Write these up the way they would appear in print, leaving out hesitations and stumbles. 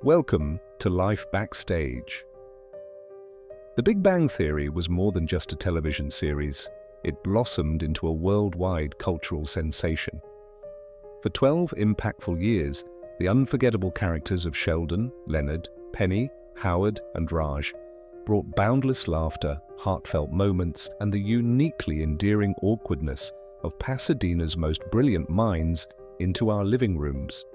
Welcome to Life Backstage. The Big Bang Theory was more than just a television series. It blossomed into a worldwide cultural sensation. For 12 impactful years, the unforgettable characters of Sheldon, Leonard, Penny, Howard, and Raj brought boundless laughter, heartfelt moments, and the uniquely endearing awkwardness of Pasadena's most brilliant minds into our living rooms.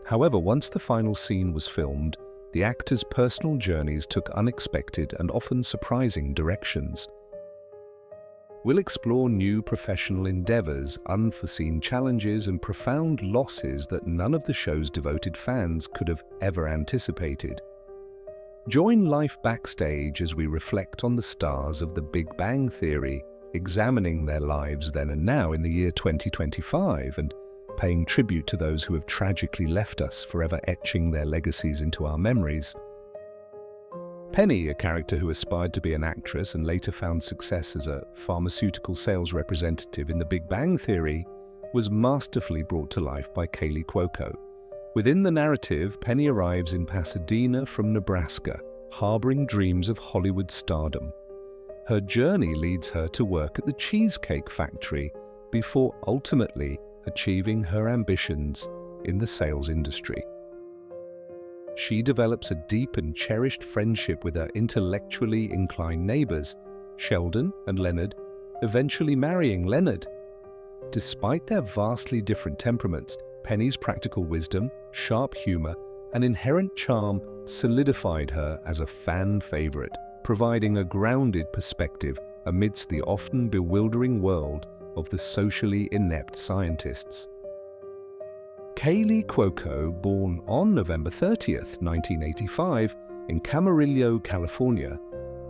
However, once the final scene was filmed, the actors' personal journeys took unexpected and often surprising directions. We'll explore new professional endeavors, unforeseen challenges, and profound losses that none of the show's devoted fans could have ever anticipated. Join Life Backstage as we reflect on the stars of the Big Bang Theory, examining their lives then and now in the year 2025, and paying tribute to those who have tragically left us, forever etching their legacies into our memories. Penny, a character who aspired to be an actress and later found success as a pharmaceutical sales representative in The Big Bang Theory, was masterfully brought to life by Kaley Cuoco. Within the narrative, Penny arrives in Pasadena from Nebraska, harboring dreams of Hollywood stardom. Her journey leads her to work at the Cheesecake Factory before ultimately achieving her ambitions in the sales industry. She develops a deep and cherished friendship with her intellectually inclined neighbors, Sheldon and Leonard, eventually marrying Leonard. Despite their vastly different temperaments, Penny's practical wisdom, sharp humor, and inherent charm solidified her as a fan favorite, providing a grounded perspective amidst the often bewildering world of the socially inept scientists. Kaley Cuoco, born on November 30th, 1985, in Camarillo, California,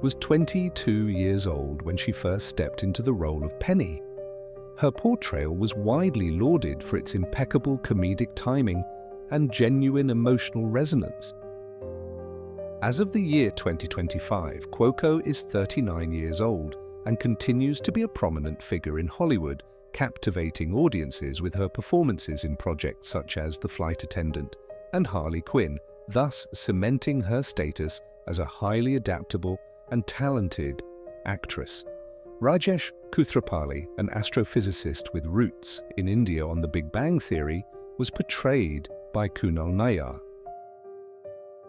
was 22 years old when she first stepped into the role of Penny. Her portrayal was widely lauded for its impeccable comedic timing and genuine emotional resonance. As of the year 2025, Cuoco is 39 years old and continues to be a prominent figure in Hollywood, captivating audiences with her performances in projects such as The Flight Attendant and Harley Quinn, thus cementing her status as a highly adaptable and talented actress. Rajesh Kuthrapali, an astrophysicist with roots in India on The Big Bang Theory, was portrayed by Kunal Nayyar.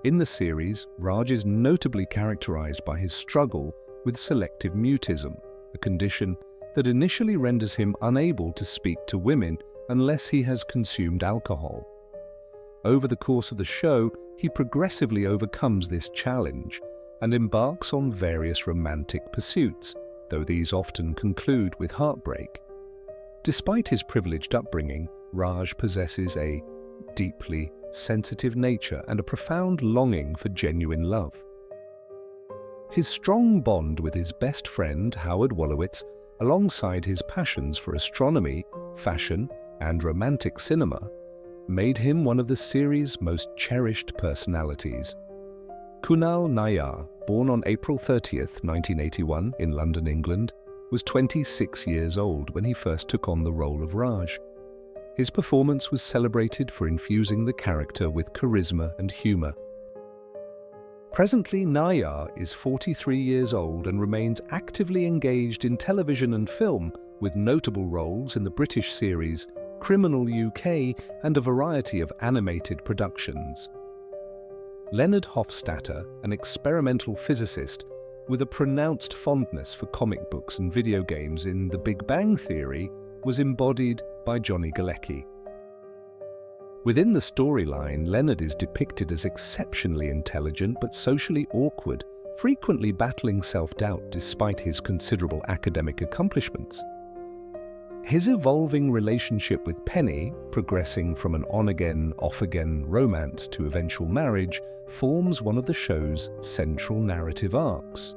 In the series, Raj is notably characterized by his struggle with selective mutism, a condition that initially renders him unable to speak to women unless he has consumed alcohol. Over the course of the show, he progressively overcomes this challenge and embarks on various romantic pursuits, though these often conclude with heartbreak. Despite his privileged upbringing, Raj possesses a deeply sensitive nature and a profound longing for genuine love. His strong bond with his best friend, Howard Wolowitz, alongside his passions for astronomy, fashion, and romantic cinema, made him one of the series' most cherished personalities. Kunal Nayyar, born on April 30th, 1981, in London, England, was 26 years old when he first took on the role of Raj. His performance was celebrated for infusing the character with charisma and humor. Presently, Nayyar is 43 years old and remains actively engaged in television and film, with notable roles in the British series Criminal UK and a variety of animated productions. Leonard Hofstadter, an experimental physicist with a pronounced fondness for comic books and video games in The Big Bang Theory, was embodied by Johnny Galecki. Within the storyline, Leonard is depicted as exceptionally intelligent but socially awkward, frequently battling self-doubt despite his considerable academic accomplishments. His evolving relationship with Penny, progressing from an on-again, off-again romance to eventual marriage, forms one of the show's central narrative arcs.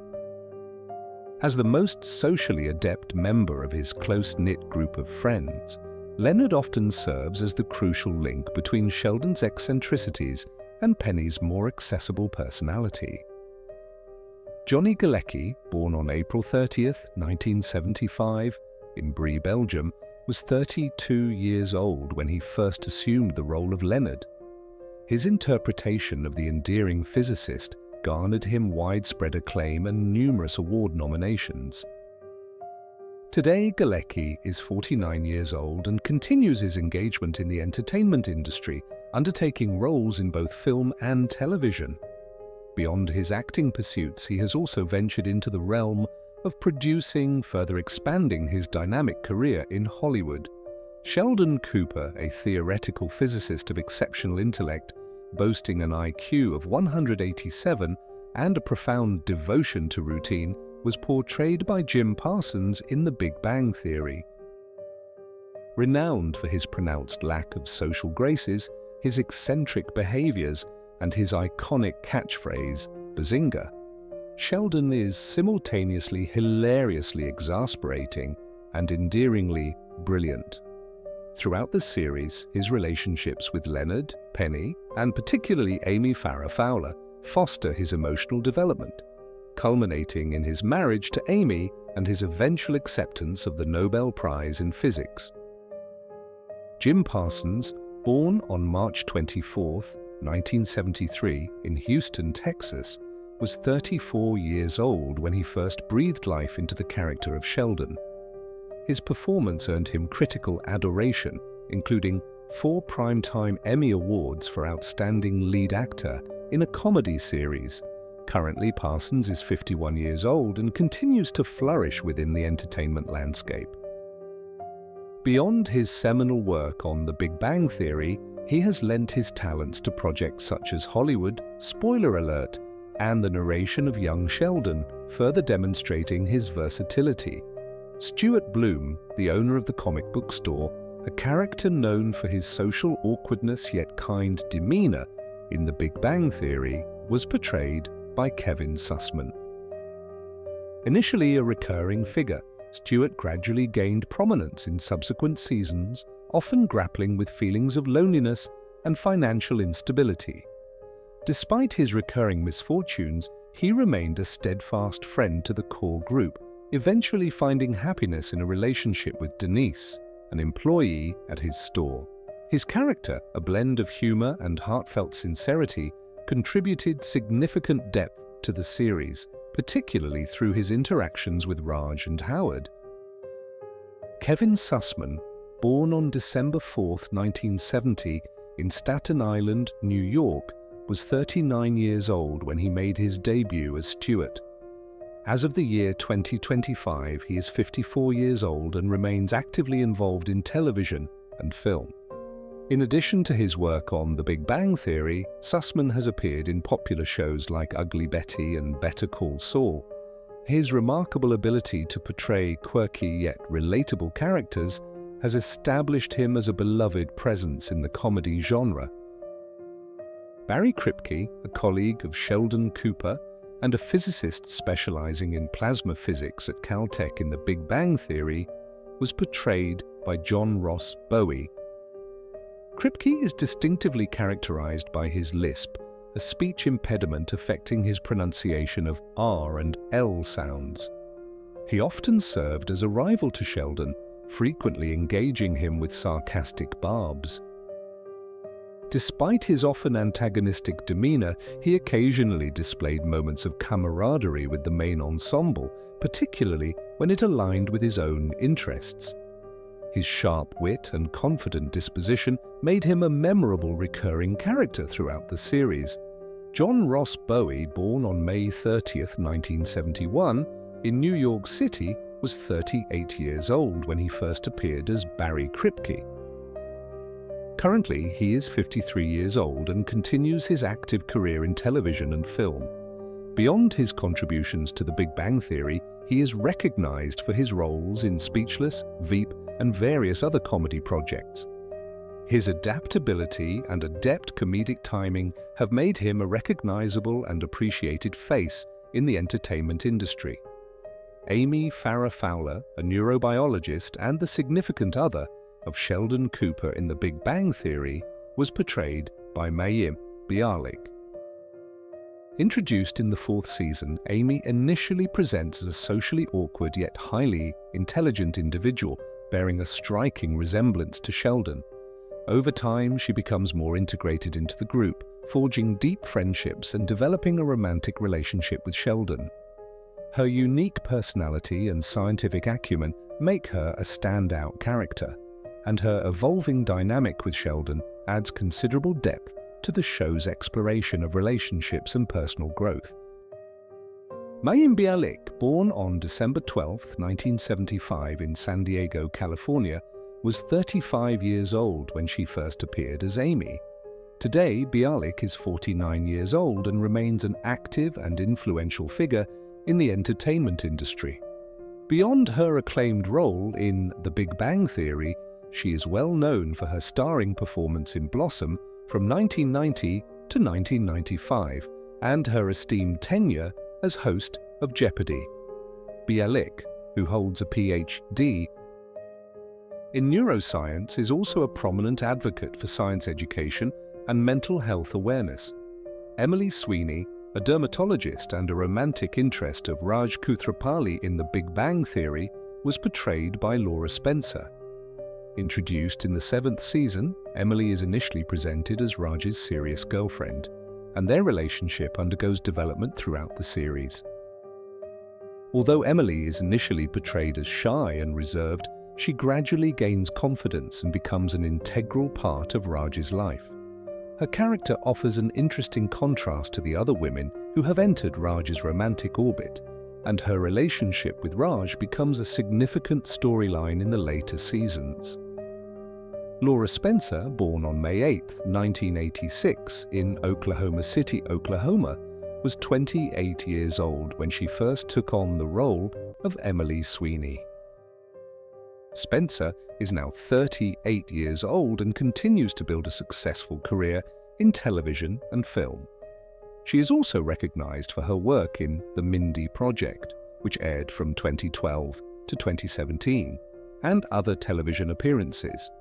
As the most socially adept member of his close-knit group of friends, Leonard often serves as the crucial link between Sheldon's eccentricities and Penny's more accessible personality. Johnny Galecki, born on April 30th, 1975, in Brie, Belgium, was 32 years old when he first assumed the role of Leonard. His interpretation of the endearing physicist garnered him widespread acclaim and numerous award nominations. Today, Galecki is 49 years old and continues his engagement in the entertainment industry, undertaking roles in both film and television. Beyond his acting pursuits, he has also ventured into the realm of producing, further expanding his dynamic career in Hollywood. Sheldon Cooper, a theoretical physicist of exceptional intellect, boasting an IQ of 187 and a profound devotion to routine, was portrayed by Jim Parsons in The Big Bang Theory. Renowned for his pronounced lack of social graces, his eccentric behaviors, and his iconic catchphrase, Bazinga, Sheldon is simultaneously hilariously exasperating and endearingly brilliant. Throughout the series, his relationships with Leonard, Penny, and particularly Amy Farrah Fowler foster his emotional development, culminating in his marriage to Amy and his eventual acceptance of the Nobel Prize in Physics. Jim Parsons, born on March 24, 1973, in Houston, Texas, was 34 years old when he first breathed life into the character of Sheldon. His performance earned him critical adoration, including 4 Primetime Emmy Awards for Outstanding Lead Actor in a comedy series. Currently, Parsons is 51 years old and continues to flourish within the entertainment landscape. Beyond his seminal work on The Big Bang Theory, he has lent his talents to projects such as Hollywood, Spoiler Alert, and the narration of Young Sheldon, further demonstrating his versatility. Stuart Bloom, the owner of the comic book store, a character known for his social awkwardness yet kind demeanor in The Big Bang Theory, was portrayed by Kevin Sussman. Initially a recurring figure, Stuart gradually gained prominence in subsequent seasons, often grappling with feelings of loneliness and financial instability. Despite his recurring misfortunes, he remained a steadfast friend to the core group, eventually finding happiness in a relationship with Denise, an employee at his store. His character, a blend of humor and heartfelt sincerity, contributed significant depth to the series, particularly through his interactions with Raj and Howard. Kevin Sussman, born on December 4, 1970, in Staten Island, New York, was 39 years old when he made his debut as Stuart. As of the year 2025, he is 54 years old and remains actively involved in television and film. In addition to his work on The Big Bang Theory, Sussman has appeared in popular shows like Ugly Betty and Better Call Saul. His remarkable ability to portray quirky yet relatable characters has established him as a beloved presence in the comedy genre. Barry Kripke, a colleague of Sheldon Cooper and a physicist specializing in plasma physics at Caltech in The Big Bang Theory, was portrayed by John Ross Bowie. Kripke is distinctively characterized by his lisp, a speech impediment affecting his pronunciation of R and L sounds. He often served as a rival to Sheldon, frequently engaging him with sarcastic barbs. Despite his often antagonistic demeanor, he occasionally displayed moments of camaraderie with the main ensemble, particularly when it aligned with his own interests. His sharp wit and confident disposition made him a memorable recurring character throughout the series. John Ross Bowie, born on May 30, 1971, in New York City, was 38 years old when he first appeared as Barry Kripke. Currently, he is 53 years old and continues his active career in television and film. Beyond his contributions to The Big Bang Theory, he is recognized for his roles in Speechless, Veep, and various other comedy projects. His adaptability and adept comedic timing have made him a recognizable and appreciated face in the entertainment industry. Amy Farrah Fowler, a neurobiologist and the significant other of Sheldon Cooper in The Big Bang Theory, was portrayed by Mayim Bialik. Introduced in the 4th season, Amy initially presents as a socially awkward yet highly intelligent individual, bearing a striking resemblance to Sheldon. Over time, she becomes more integrated into the group, forging deep friendships and developing a romantic relationship with Sheldon. Her unique personality and scientific acumen make her a standout character, and her evolving dynamic with Sheldon adds considerable depth to the show's exploration of relationships and personal growth. Mayim Bialik, born on December 12, 1975 in San Diego, California, was 35 years old when she first appeared as Amy. Today, Bialik is 49 years old and remains an active and influential figure in the entertainment industry. Beyond her acclaimed role in The Big Bang Theory, she is well known for her starring performance in Blossom from 1990 to 1995 and her esteemed tenure as host of Jeopardy! Bialik, who holds a PhD in neuroscience, is also a prominent advocate for science education and mental health awareness. Emily Sweeney, a dermatologist and a romantic interest of Raj Koothrappali in The Big Bang Theory, was portrayed by Laura Spencer. Introduced in the 7th season, Emily is initially presented as Raj's serious girlfriend, and their relationship undergoes development throughout the series. Although Emily is initially portrayed as shy and reserved, she gradually gains confidence and becomes an integral part of Raj's life. Her character offers an interesting contrast to the other women who have entered Raj's romantic orbit, and her relationship with Raj becomes a significant storyline in the later seasons. Laura Spencer, born on May 8, 1986, in Oklahoma City, Oklahoma, was 28 years old when she first took on the role of Emily Sweeney. Spencer is now 38 years old and continues to build a successful career in television and film. She is also recognized for her work in The Mindy Project, which aired from 2012 to 2017, and other television appearances.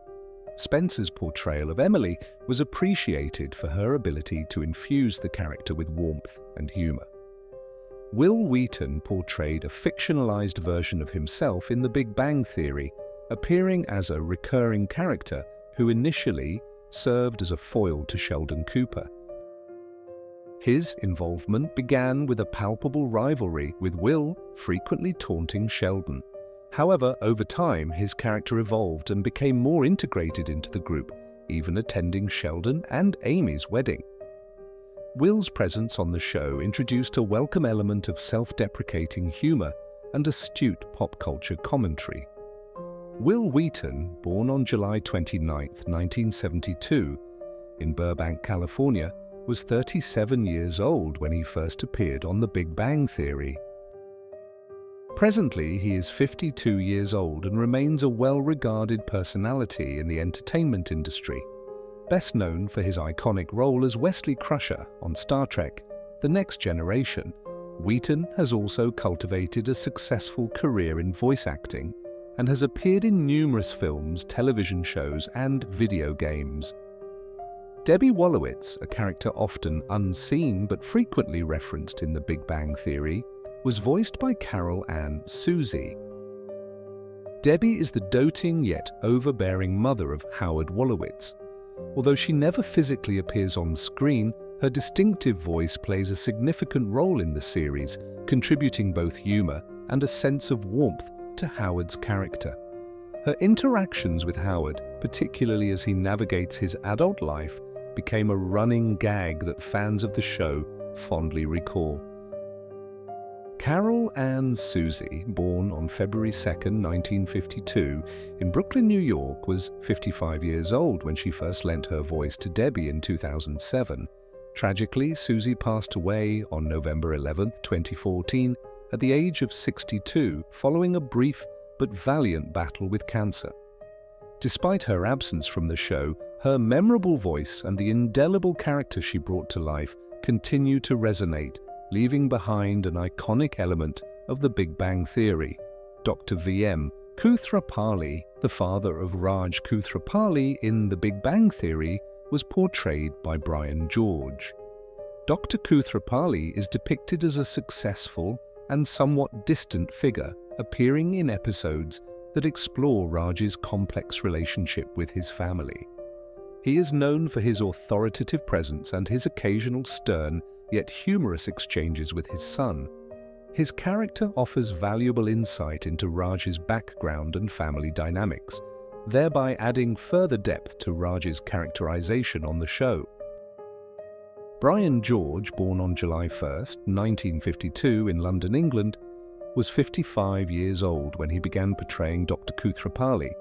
Spencer's portrayal of Emily was appreciated for her ability to infuse the character with warmth and humor. Wil Wheaton portrayed a fictionalized version of himself in The Big Bang Theory, appearing as a recurring character who initially served as a foil to Sheldon Cooper. His involvement began with a palpable rivalry, with Will frequently taunting Sheldon. However, over time, his character evolved and became more integrated into the group, even attending Sheldon and Amy's wedding. Will's presence on the show introduced a welcome element of self-deprecating humor and astute pop culture commentary. Wil Wheaton, born on July 29, 1972, in Burbank, California, was 37 years old when he first appeared on The Big Bang Theory. Presently, he is 52 years old and remains a well-regarded personality in the entertainment industry, best known for his iconic role as Wesley Crusher on Star Trek: The Next Generation. Wheaton has also cultivated a successful career in voice acting and has appeared in numerous films, television shows, and video games. Debbie Wolowitz, a character often unseen but frequently referenced in The Big Bang Theory, was voiced by Carol Ann Susi. Debbie is the doting yet overbearing mother of Howard Wolowitz. Although she never physically appears on screen, her distinctive voice plays a significant role in the series, contributing both humor and a sense of warmth to Howard's character. Her interactions with Howard, particularly as he navigates his adult life, became a running gag that fans of the show fondly recall. Carol Ann Susi, born on February 2, 1952, in Brooklyn, New York, was 55 years old when she first lent her voice to Debbie in 2007. Tragically, Susi passed away on November 11, 2014, at the age of 62, following a brief but valiant battle with cancer. Despite her absence from the show, her memorable voice and the indelible character she brought to life continue to resonate, leaving behind an iconic element of The Big Bang Theory. Dr. V.M. Koothrappali, the father of Raj Koothrappali in The Big Bang Theory, was portrayed by Brian George. Dr. Koothrappali is depicted as a successful and somewhat distant figure, appearing in episodes that explore Raj's complex relationship with his family. He is known for his authoritative presence and his occasional stern yet humorous exchanges with his son. His character offers valuable insight into Raj's background and family dynamics, thereby adding further depth to Raj's characterization on the show. Brian George, born on July 1st, 1952 in London, England, was 55 years old when he began portraying Dr. Koothrappali.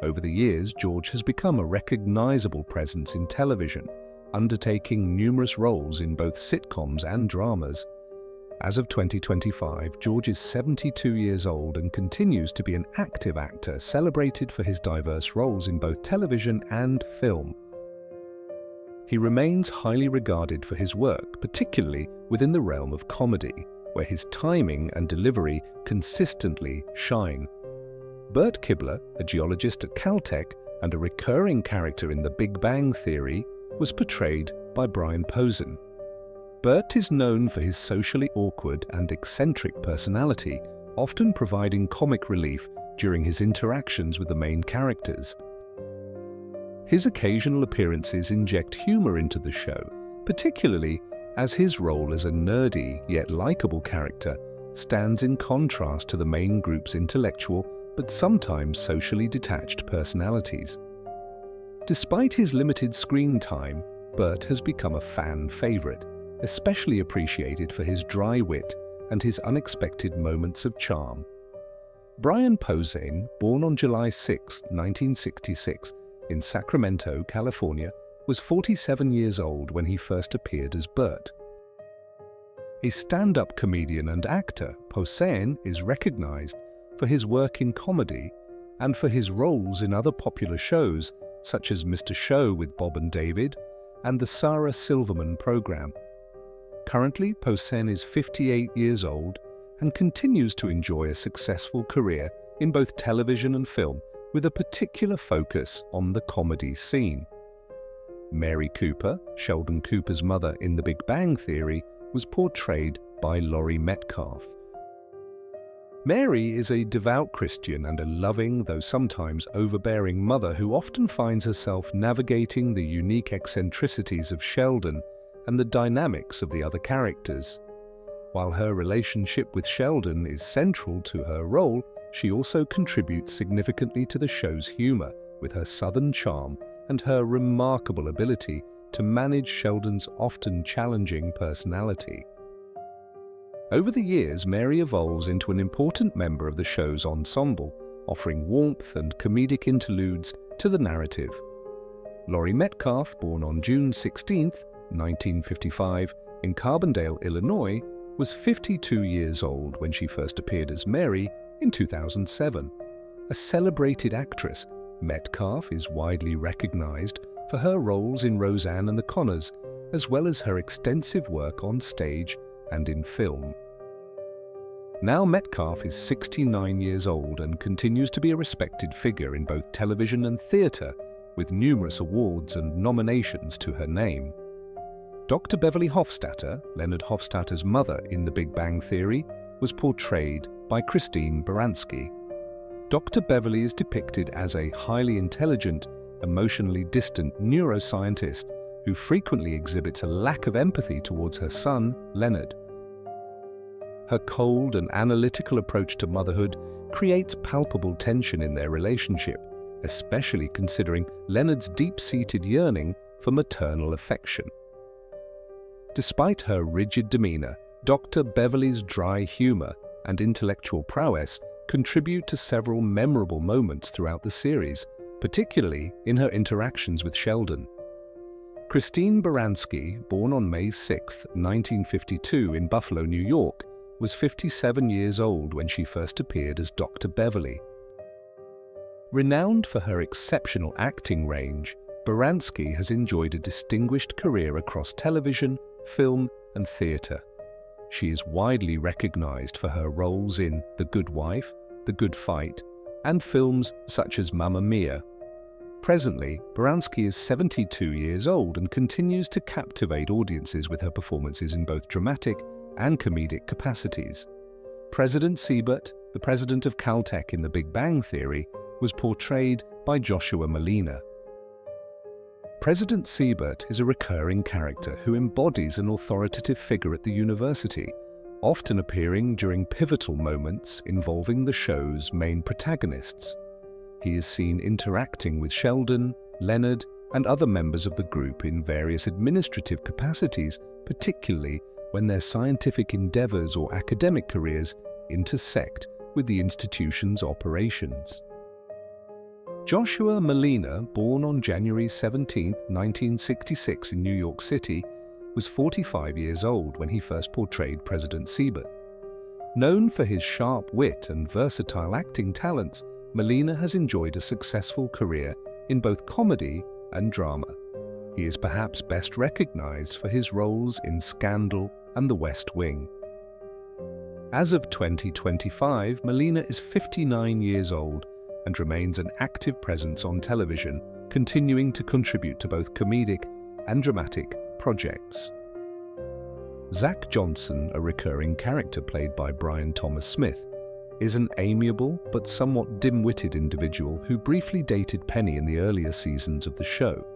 Over the years, George has become a recognizable presence in television, undertaking numerous roles in both sitcoms and dramas. As of 2025, George is 72 years old and continues to be an active actor celebrated for his diverse roles in both television and film. He remains highly regarded for his work, particularly within the realm of comedy, where his timing and delivery consistently shine. Bert Kibler, a geologist at Caltech and a recurring character in The Big Bang Theory, was portrayed by Brian Posehn. Bert is known for his socially awkward and eccentric personality, often providing comic relief during his interactions with the main characters. His occasional appearances inject humor into the show, particularly as his role as a nerdy yet likable character stands in contrast to the main group's intellectual but sometimes socially detached personalities. Despite his limited screen time, Bert has become a fan favorite, especially appreciated for his dry wit and his unexpected moments of charm. Brian Posehn, born on July 6, 1966, in Sacramento, California, was 47 years old when he first appeared as Bert. A stand-up comedian and actor, Posehn is recognized for his work in comedy and for his roles in other popular shows such as Mr. Show with Bob and David and the Sarah Silverman program. Currently, Posehn is 58 years old and continues to enjoy a successful career in both television and film, with a particular focus on the comedy scene. Mary Cooper, Sheldon Cooper's mother in The Big Bang Theory, was portrayed by Laurie Metcalf. Mary is a devout Christian and a loving, though sometimes overbearing mother who often finds herself navigating the unique eccentricities of Sheldon and the dynamics of the other characters. While her relationship with Sheldon is central to her role, she also contributes significantly to the show's humor with her southern charm and her remarkable ability to manage Sheldon's often challenging personality. Over the years, Mary evolves into an important member of the show's ensemble, offering warmth and comedic interludes to the narrative. Laurie Metcalf, born on June 16, 1955, in Carbondale, Illinois, was 52 years old when she first appeared as Mary in 2007. A celebrated actress, Metcalf is widely recognized for her roles in Roseanne and the Connors, as well as her extensive work on stage and in film. Now Metcalf is 69 years old and continues to be a respected figure in both television and theatre, with numerous awards and nominations to her name. Dr. Beverly Hofstadter, Leonard Hofstadter's mother in The Big Bang Theory, was portrayed by Christine Baranski. Dr. Beverly is depicted as a highly intelligent, emotionally distant neuroscientist who frequently exhibits a lack of empathy towards her son, Leonard. Her cold and analytical approach to motherhood creates palpable tension in their relationship, especially considering Leonard's deep-seated yearning for maternal affection. Despite her rigid demeanor, Dr. Beverly's dry humor and intellectual prowess contribute to several memorable moments throughout the series, particularly in her interactions with Sheldon. Christine Baranski, born on May 6, 1952 in Buffalo, New York, was 57 years old when she first appeared as Dr. Beverly. Renowned for her exceptional acting range, Baranski has enjoyed a distinguished career across television, film, and theatre. She is widely recognized for her roles in The Good Wife, The Good Fight, and films such as Mamma Mia. Presently, Baranski is 72 years old and continues to captivate audiences with her performances in both dramatic and comedic capacities. President Siebert, the president of Caltech in The Big Bang Theory, was portrayed by Joshua Malina. President Siebert is a recurring character who embodies an authoritative figure at the university, often appearing during pivotal moments involving the show's main protagonists. He is seen interacting with Sheldon, Leonard, and other members of the group in various administrative capacities, particularly when their scientific endeavors or academic careers intersect with the institution's operations. Joshua Malina, born on January 17, 1966 in New York City, was 45 years old when he first portrayed President Siebert. Known for his sharp wit and versatile acting talents, Malina has enjoyed a successful career in both comedy and drama. He is perhaps best recognized for his roles in Scandal and The West Wing. As of 2025, Malina is 59 years old and remains an active presence on television, continuing to contribute to both comedic and dramatic projects. Zach Johnson, a recurring character played by Brian Thomas Smith, is an amiable but somewhat dim-witted individual who briefly dated Penny in the earlier seasons of the show.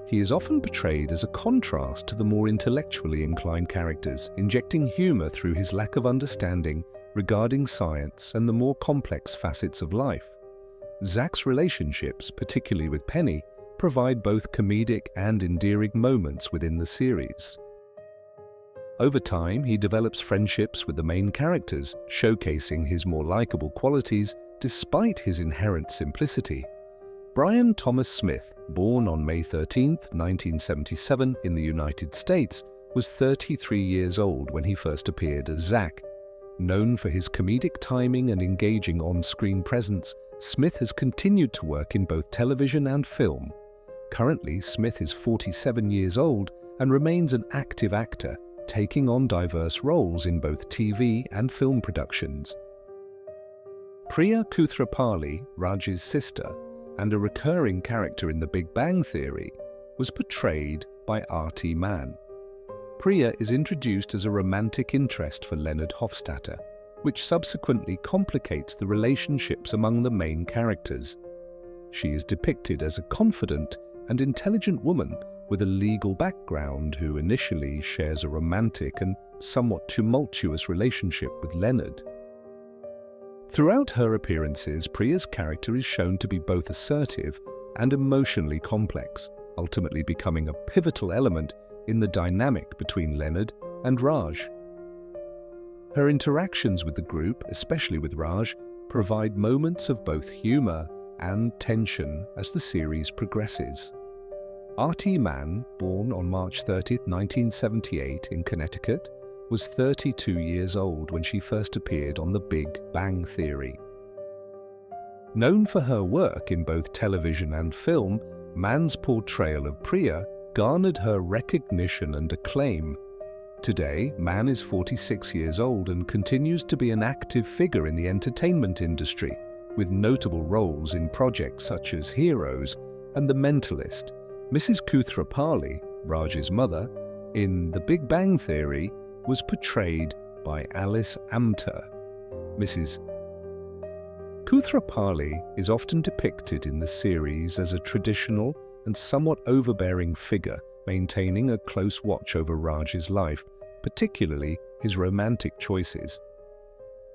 He is often portrayed as a contrast to the more intellectually inclined characters, injecting humor through his lack of understanding regarding science and the more complex facets of life. Zach's relationships, particularly with Penny, provide both comedic and endearing moments within the series. Over time, he develops friendships with the main characters, showcasing his more likable qualities despite his inherent simplicity. Brian Thomas Smith, born on May 13, 1977 in the United States, was 33 years old when he first appeared as Zach. Known for his comedic timing and engaging on-screen presence, Smith has continued to work in both television and film. Currently, Smith is 47 years old and remains an active actor, taking on diverse roles in both TV and film productions. Priya Koothrappali, Raj's sister, and a recurring character in The Big Bang Theory, was portrayed by R.T. Mann. Priya is introduced as a romantic interest for Leonard Hofstadter, which subsequently complicates the relationships among the main characters. She is depicted as a confident and intelligent woman with a legal background who initially shares a romantic and somewhat tumultuous relationship with Leonard. Throughout her appearances, Priya's character is shown to be both assertive and emotionally complex, ultimately becoming a pivotal element in the dynamic between Leonard and Raj. Her interactions with the group, especially with Raj, provide moments of both humor and tension as the series progresses. R.T. Mann, born on March 30, 1978 in Connecticut, was 32 years old when she first appeared on The Big Bang Theory. Known for her work in both television and film, Mann's portrayal of Priya garnered her recognition and acclaim. Today, Mann is 46 years old and continues to be an active figure in the entertainment industry, with notable roles in projects such as Heroes and The Mentalist. Mrs. Koothrappali, Raj's mother, in The Big Bang Theory, was portrayed by Alice Amter. Mrs. Koothrappali is often depicted in the series as a traditional and somewhat overbearing figure, maintaining a close watch over Raj's life, particularly his romantic choices.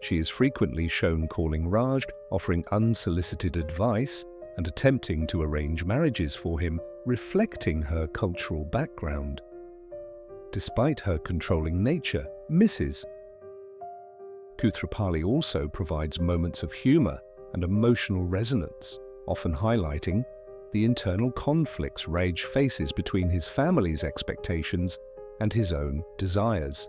She is frequently shown calling Raj, offering unsolicited advice, and attempting to arrange marriages for him, reflecting her cultural background. Despite her controlling nature, Mrs. Koothrappali also provides moments of humor and emotional resonance, often highlighting the internal conflicts Raj faces between his family's expectations and his own desires.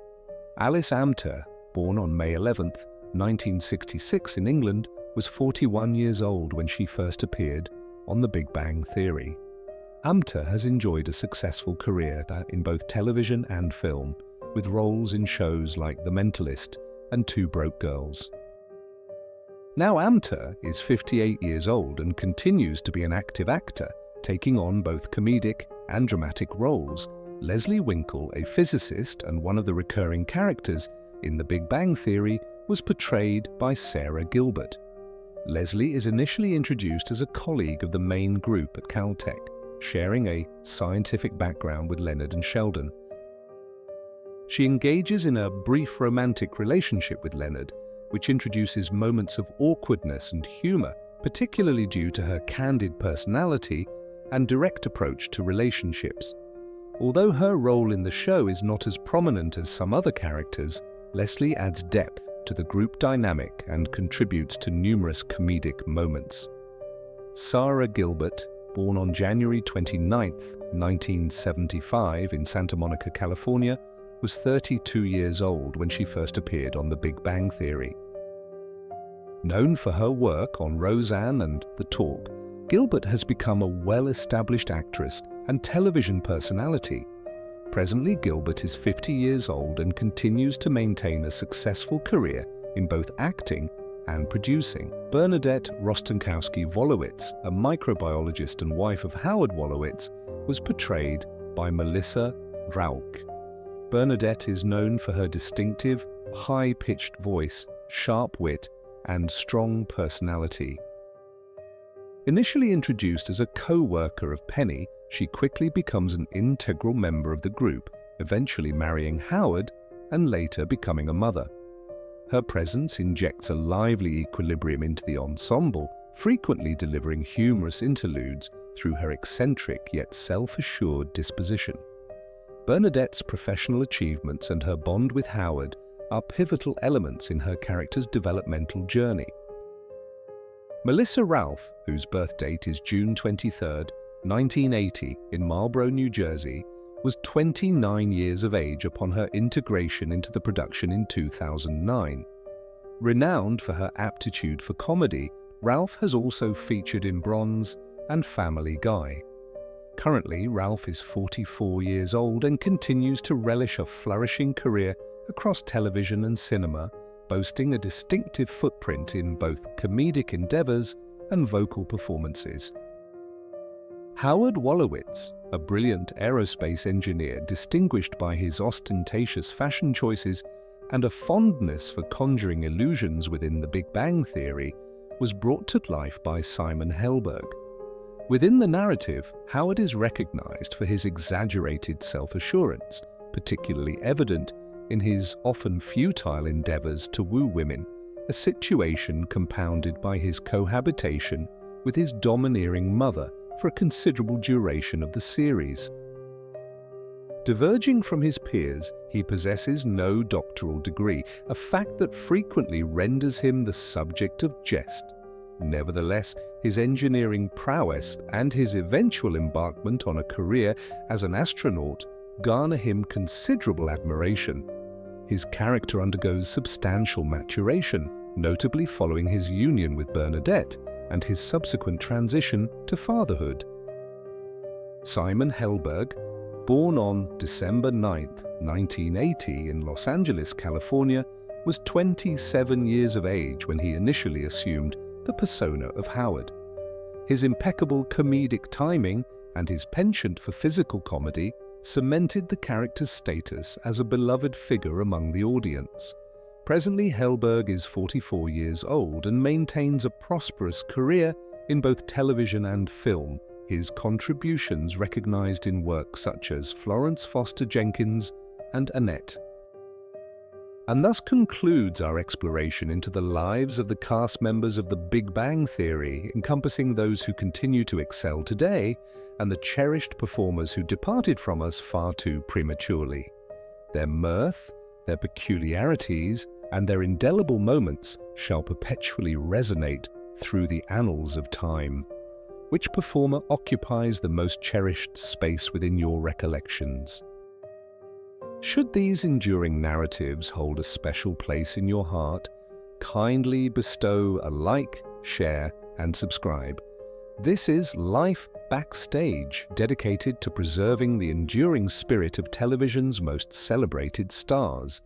Alice Amter, born on May 11, 1966 in England, was 41 years old when she first appeared on The Big Bang Theory. Amter has enjoyed a successful career in both television and film, with roles in shows like The Mentalist and Two Broke Girls. Now Amter is 58 years old and continues to be an active actor, taking on both comedic and dramatic roles. Leslie Winkle, a physicist and one of the recurring characters in The Big Bang Theory, was portrayed by Sarah Gilbert. Leslie is initially introduced as a colleague of the main group at Caltech, sharing a scientific background with Leonard and Sheldon. She engages in a brief romantic relationship with Leonard, which introduces moments of awkwardness and humor, particularly due to her candid personality and direct approach to relationships. Although her role in the show is not as prominent as some other characters, Leslie adds depth to the group dynamic and contributes to numerous comedic moments. Sarah Gilbert, born on January 29, 1975 in Santa Monica, California, was 32 years old when she first appeared on The Big Bang Theory. Known for her work on Roseanne and The Talk, Gilbert has become a well-established actress and television personality. Presently, Gilbert is 50 years old and continues to maintain a successful career in both acting and producing. Bernadette Rostenkowski Wolowitz, a microbiologist and wife of Howard Wolowitz, was portrayed by Melissa Rauch. Bernadette is known for her distinctive, high-pitched voice, sharp wit, and strong personality. Initially introduced as a co-worker of Penny, she quickly becomes an integral member of the group, eventually marrying Howard and later becoming a mother. Her presence injects a lively equilibrium into the ensemble, frequently delivering humorous interludes through her eccentric yet self-assured disposition. Bernadette's professional achievements and her bond with Howard are pivotal elements in her character's developmental journey. Melissa Ralph, whose birth date is June 23, 1980, in Marlborough, New Jersey, was 29 years of age upon her integration into the production in 2009. Renowned for her aptitude for comedy, Ralph has also featured in Bronze and Family Guy. Currently, Ralph is 44 years old and continues to relish a flourishing career across television and cinema, boasting a distinctive footprint in both comedic endeavors and vocal performances. Howard Wolowitz, a brilliant aerospace engineer distinguished by his ostentatious fashion choices and a fondness for conjuring illusions within The Big Bang Theory, was brought to life by Simon Helberg. Within the narrative, Howard is recognized for his exaggerated self-assurance, particularly evident in his often futile endeavors to woo women, a situation compounded by his cohabitation with his domineering mother for a considerable duration of the series. Diverging from his peers, he possesses no doctoral degree, a fact that frequently renders him the subject of jest. Nevertheless, his engineering prowess and his eventual embarkment on a career as an astronaut garner him considerable admiration. His character undergoes substantial maturation, notably following his union with Bernadette and his subsequent transition to fatherhood. Simon Helberg, born on December 9, 1980 in Los Angeles, California, was 27 years of age when he initially assumed the persona of Howard. His impeccable comedic timing and his penchant for physical comedy cemented the character's status as a beloved figure among the audience. Presently, Helberg is 44 years old and maintains a prosperous career in both television and film, his contributions recognized in work such as Florence Foster Jenkins and Annette. And thus concludes our exploration into the lives of the cast members of The Big Bang Theory, encompassing those who continue to excel today and the cherished performers who departed from us far too prematurely. Their mirth, their peculiarities, and their indelible moments shall perpetually resonate through the annals of time. Which performer occupies the most cherished space within your recollections? Should these enduring narratives hold a special place in your heart, kindly bestow a like, share, and subscribe. This is Life Backstage, dedicated to preserving the enduring spirit of television's most celebrated stars.